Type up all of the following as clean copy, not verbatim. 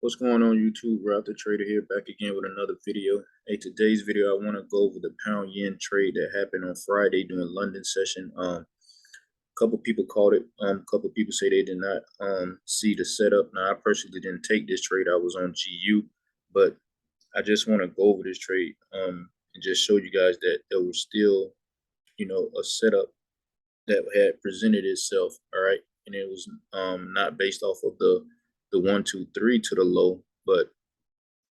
What's going on YouTube? Ralph the Trader here, back again with another video. Hey, today's video I want to go over the pound yen trade that happened on Friday during London session. A couple people called it. A couple people say they did not see the setup. Now I personally didn't take this trade. I was on GU, but I just want to go over this trade and just show you guys that there was still, a setup that had presented itself. All right, and it was not based off of the 1, 2, 3 to the low, but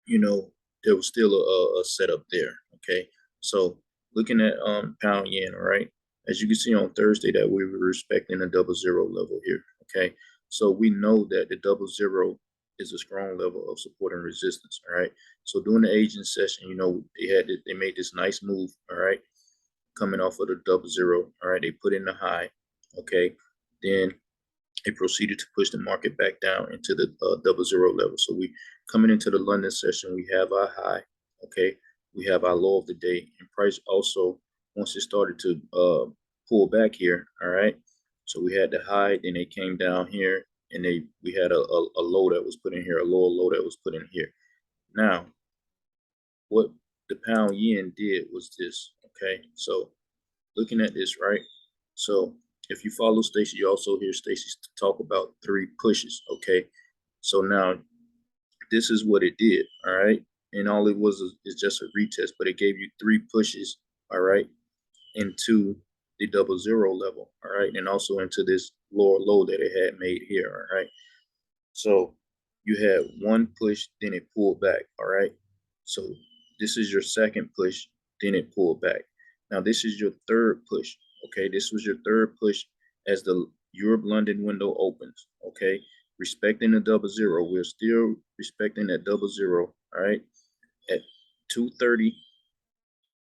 there was still a setup there. Okay, so looking at pound yen, all right, as you can see on Thursday that we were respecting a 00 level here. Okay, so we know that the 00 is a strong level of support and resistance. All right, so during the agent session, they made this nice move. All right, coming off of the 00. All right, they put in the high. Okay, then it proceeded to push the market back down into the 00 level. So we coming into the London session, we have our high. Okay, we have our low of the day, and price also, once it started to pull back here. All right, so we had the high, then they came down here, and we had a low that was put in here, a lower low that was put in here. Now, what the pound yen did was this. Okay, so looking at this, right? So if you follow Stacy, you also hear Stacy talk about 3 pushes. Okay, so now this is what it did. All right, and all it was is just a retest, but it gave you 3 pushes. All right, into the 00 level. All right, and also into this lower low that it had made here. All right, so you had 1 push, then it pulled back. All right, so this is your second push, then it pulled back. Now this is your third push. Okay, this was your third push as the Europe London window opens. Okay, respecting the 00, we're still respecting that 00. All right, at 2:30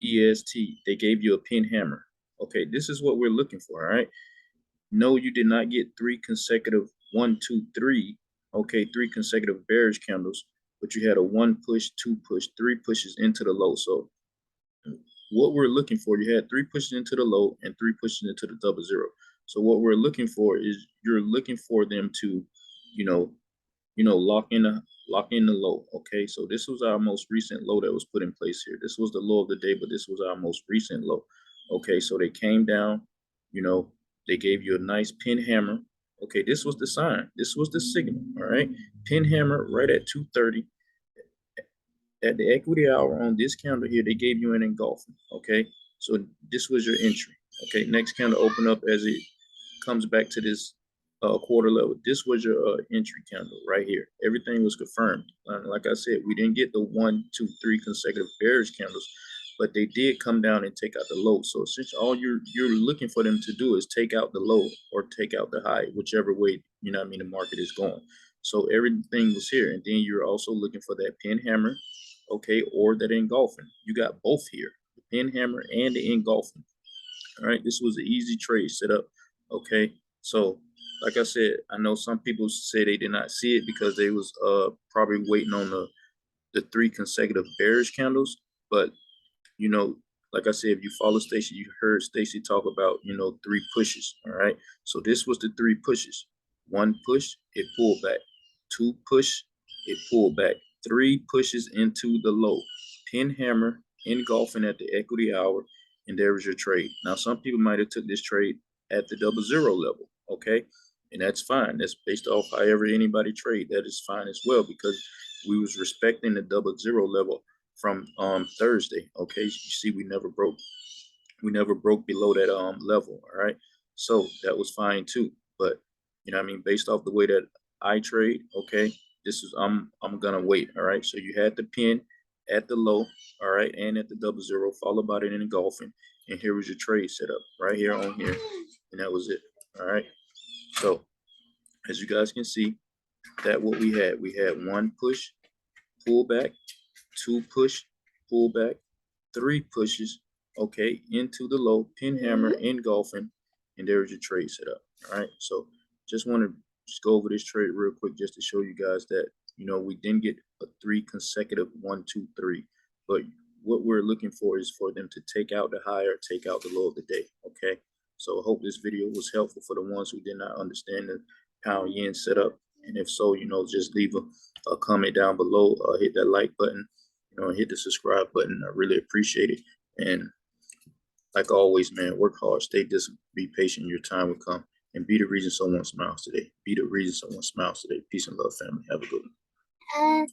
EST, they gave you a pin hammer. Okay, this is what we're looking for. All right, no, you did not get 3 consecutive 1, 2, 3. Okay, 3 consecutive bearish candles, but you had a 1 push, 2 push, 3 pushes into the low. So what we're looking for, you had 3 pushes into the low and 3 pushes into the 00. So what we're looking for is you're looking for them to, lock in the low. Okay, so this was our most recent low that was put in place here. This was the low of the day, but this was our most recent low. Okay, so they came down, they gave you a nice pin hammer. Okay, this was the sign. This was the signal. All right, pin hammer right at 2:30. At the equity hour on this candle here, they gave you an engulfing. Okay, so this was your entry. Okay, next candle open up as it comes back to this quarter level. This was your entry candle right here. Everything was confirmed. Like I said, we didn't get the 1, 2, 3 consecutive bearish candles, but they did come down and take out the low. So since all you're looking for them to do is take out the low or take out the high, whichever way the market is going. So everything was here, and then you're also looking for that pin hammer, okay, or that engulfing. You got both here, the pin hammer and the engulfing. All right, this was an easy trade setup. Okay, so like I said, I know some people say they did not see it because they was probably waiting on the 3 consecutive bearish candles, but like I said, if you follow Stacy, you heard Stacy talk about 3 pushes. All right, so this was the 3 pushes. 1 push, it pulled back. 2 push, it pulled back. 3 pushes into the low. Pin hammer engulfing at the equity hour, and there was your trade. Now some people might have took this trade at the 00 level. Okay, and that's fine. That's based off however anybody trade. That is fine as well, because we was respecting the 00 level from Thursday. Okay, you see we never broke below that level. All right, so that was fine too. But based off the way that I trade, okay, this is I'm gonna wait. All right, so you had the pin at the low, all right, and at the 00, followed by it in engulfing, and here was your trade setup right here on here, and that was it. All right, so as you guys can see, that what we had 1 push, pull back, 2 push, pull back, 3 pushes, okay, into the low, pin hammer, engulfing, and there's your trade setup. All right, so just want to just go over this trade real quick just to show you guys that we didn't get a 3 consecutive 1, 2, 3, but what we're looking for is for them to take out the high or take out the low of the day. Okay, so I hope this video was helpful for the ones who did not understand the pound yen setup, And if so, just leave a comment down below. Hit that like button, hit the subscribe button. I really appreciate it. And like always, man, work hard, stay disciplined, be patient. Your time will come, and be the reason someone smiles today. Be the reason someone smiles today. Peace and love, family. Have a good one.